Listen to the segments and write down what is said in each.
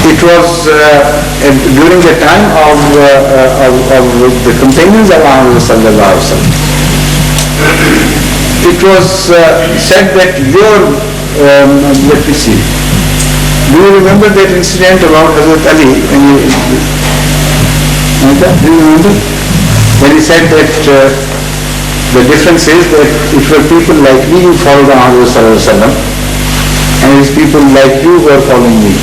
It was during the time of the companions of Ahmad sallallahu alaihi wasallam. It was said that let me see. Do you remember that incident about Hadhrat Ali? Do you remember? When he said that the difference is that it were people like me who followed Ahmad sallallahu alaihi wasallam, and it's people like you who are following me.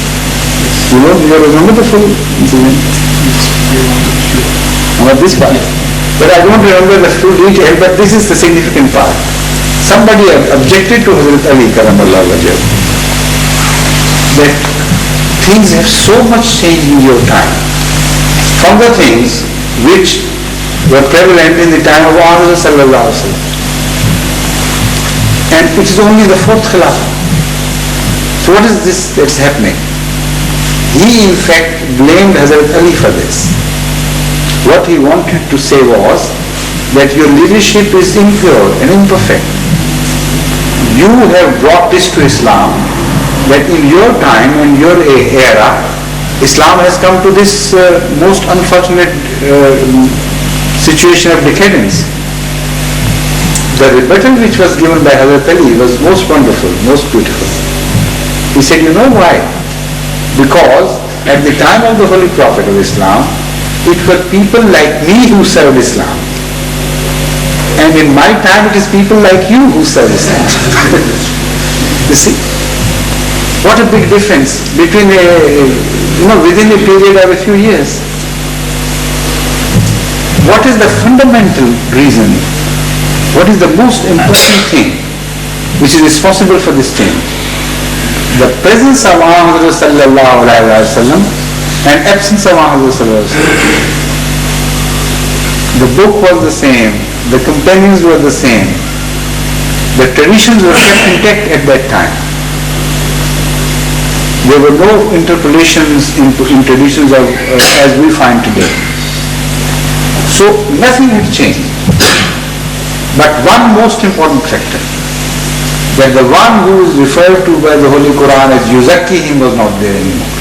Do you remember the full incident? About this part. But I don't remember the full detail, but this is the significant part. Somebody objected to Hazrat Ali Karamallah wajah, that things have so much changed in your time from the things which were prevalent in the time of Ahmad sallallahu alaihi wasallam. And it is only the fourth Khilafah. So what is this that's happening? He in fact blamed Hazrat Ali for this. What he wanted to say was that your leadership is impure and imperfect. You have brought this to Islam, that in your time and your era, Islam has come to this most unfortunate situation of decadence. The rebuttal which was given by Hazrat Ali was most wonderful, most beautiful. He said, you know why? Because at the time of the Holy Prophet of Islam, it were people like me who served Islam. And in my time it is people like you who serve Islam. You see? What a big difference between within a period of a few years. What is the fundamental reason? What is the most important thing which is responsible for this change? The presence of Ahmad sallallahu alaihi wasallam and absence of Ahmad sallallahu alaihi wasallam. The book was the same, the companions were the same, the traditions were kept intact at that time. There were no interpolations in traditions of as we find today. So nothing had changed. But one most important factor, that the one who is referred to by the Holy Quran as Yuzakki him was not there anymore.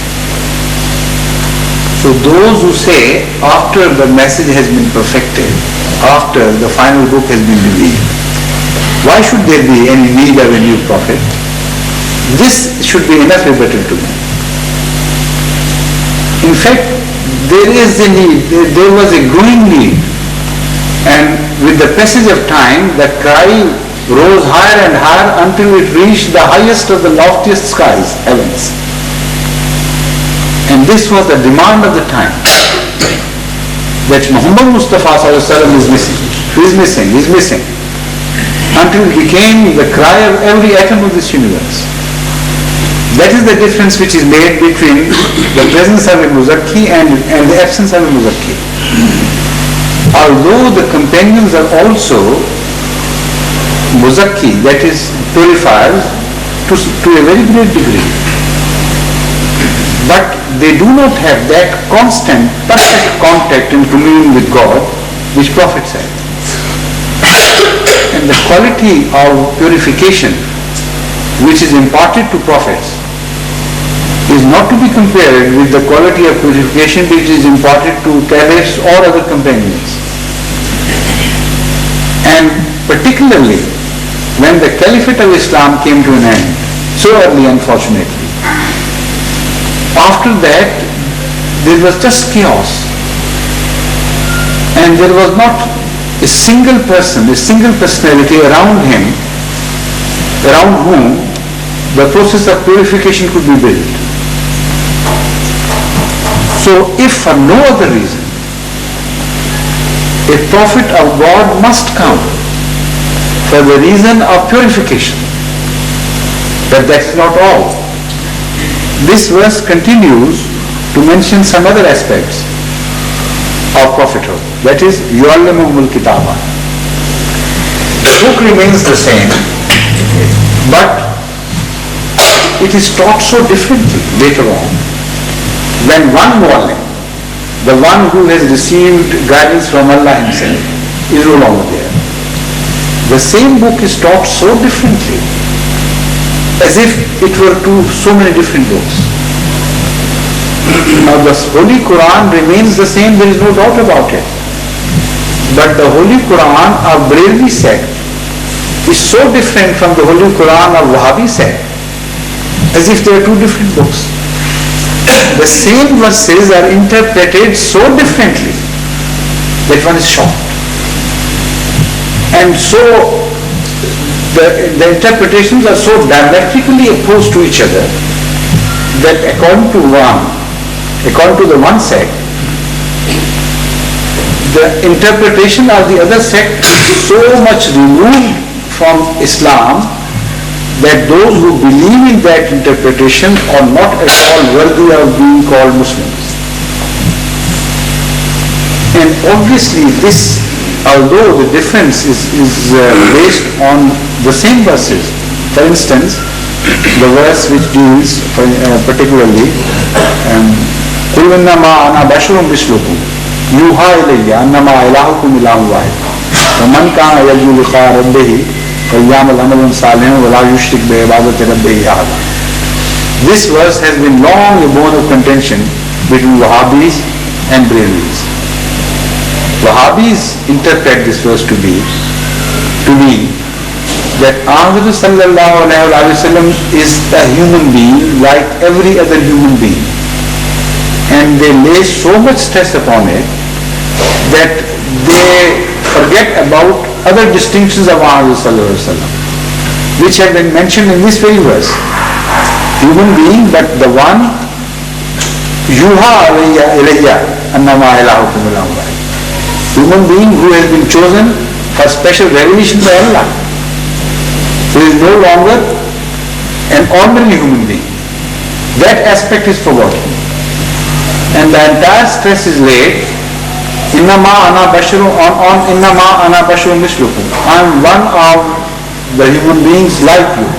So those who say after the message has been perfected, after the final book has been revealed, why should there be any need of a new prophet? This should be enough rebuttal to them. In fact, there is a need, there was a growing need, and with the passage of time, the cry rose higher and higher until it reached the highest of the loftiest skies, heavens. And this was the demand of the time, that Muhammad Mustafa is missing. He is missing. Until it became the cry of every atom of this universe. That is the difference which is made between the presence of a Muzakki and the absence of a Muzakki. Although the companions are also Muzakki, that is purifiers, to a very great degree. But they do not have that constant, perfect contact and communion with God which prophets have. And the quality of purification which is imparted to prophets is not to be compared with the quality of purification which is imparted to caliphs or other companions. And particularly when the Caliphate of Islam came to an end, so early unfortunately, after that there was just chaos, and there was not a single person, a single personality around him, around whom the process of purification could be built. So if for no other reason, a prophet of God must come for the reason of purification. But that's not all. This verse continues to mention some other aspects of prophethood. That is, yu'allimuhumul kitaba. The book remains the same, but it is taught so differently later on. When one mu'allim, the one who has received guidance from Allah himself, is no longer there, the same book is taught so differently, as if it were two so many different books. Now the Holy Quran remains the same, there is no doubt about it. But the Holy Quran of Brahmi sect is so different from the Holy Quran of Wahhabi sect, as if they are two different books. The same verses are interpreted so differently that one is shocked. And so the interpretations are so diametrically opposed to each other that according to the one sect, the interpretation of the other sect is so much removed from Islam that those who believe in that interpretation are not at all worthy of being called Muslims. And obviously this, although the difference is based on the same verses, for instance, the verse which deals particularly قُلْ إِنَّمَا أَنَا بَشَرٌ مِثْلُكُمْ يُوحَىٰ إِلَيَّ أَنَّمَا إِلَٰهُكُمْ إِلَٰهٌ وَاحِدٌ وَمَنْ كَانَ يَرْجُو لِقَاءَ رَبِّهِ فَلْيَعْمَلْ عَمَلًا صَالِحًا وَلَا يُشْرِكْ بِعِبَادَةِ رَبِّهِ أَحَدًا. This verse has been long a bone of contention between Wahhabis and Brahmis. Wahhabis interpret this verse to be that Ahmad sallallahu alayhi wa sallam is a human being like every other human being, and they lay so much stress upon it that they forget about other distinctions of Ahmad sallallahu alayhi wa sallam, which have been mentioned in this very verse. Human being, but the one yuha ilayya annama ilahukum ilahun wahid. Human being who has been chosen for special revelation by Allah. He is no longer an ordinary human being. That aspect is forgotten. And the entire stress is laid innama ana basharun on innama ana basharun mislukum. I am one of the human beings like you.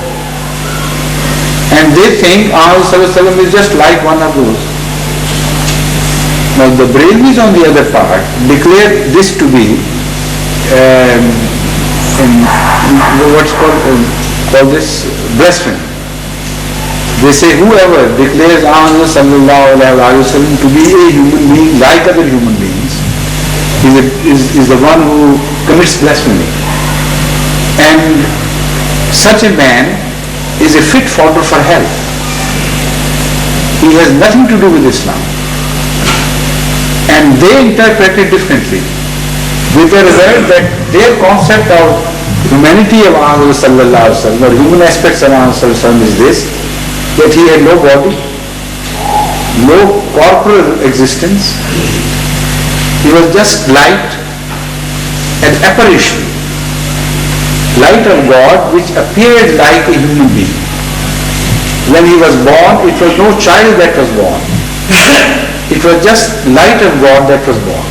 And they think Ahmad sallallahu alaihi wasallam is just like one of those. Now the Brahmis on the other part declare this to be what's called this blasphemy. They say whoever declares Ahmad sallallahu alaihi wasallam to be a human being like other human beings is the one who commits blasphemy. And such a man is a fit fodder for hell. He has nothing to do with Islam. And they interpret it differently, with the result that their concept of humanity of Ahmad sallallahu alaihi wasallam, or human aspects of Ahmad sallallahu alaihi wasallam, is this, that he had no body, no corporal existence. He was just light, an apparition, light of God which appeared like a human being. When he was born, it was no child that was born. It was just light of God that was born.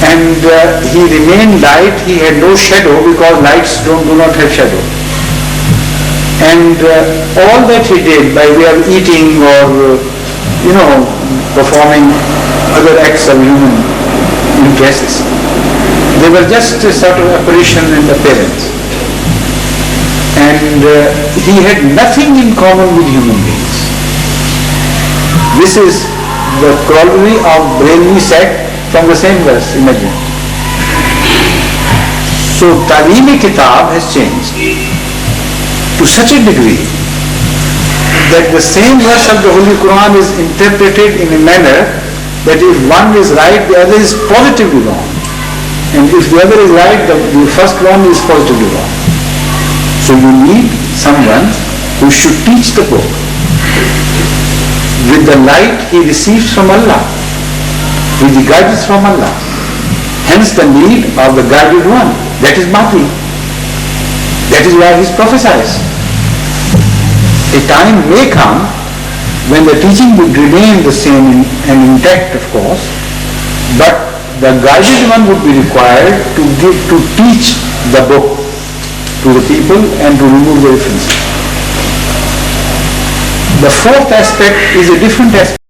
And he remained light, he had no shadow because lights do not have shadow. And all that he did by way of eating or, performing other acts of human interests, they were just a sort of apparition and appearance. And he had nothing in common with human beings. This is the corollary of Brahmi sect from the same verse, imagine. So Talim-e-Kitab has changed to such a degree that the same verse of the Holy Quran is interpreted in a manner that if one is right, the other is positively wrong. And if the other is right, the first one is positively wrong. So you need someone who should teach the book with the light he receives from Allah, with the guidance from Allah. Hence the need of the guided one, that is Mahdi. That is why he prophesies. A time may come when the teaching would remain the same and intact, of course, but the guided one would be required to teach the book to the people and to remove the differences. The fourth aspect is a different aspect.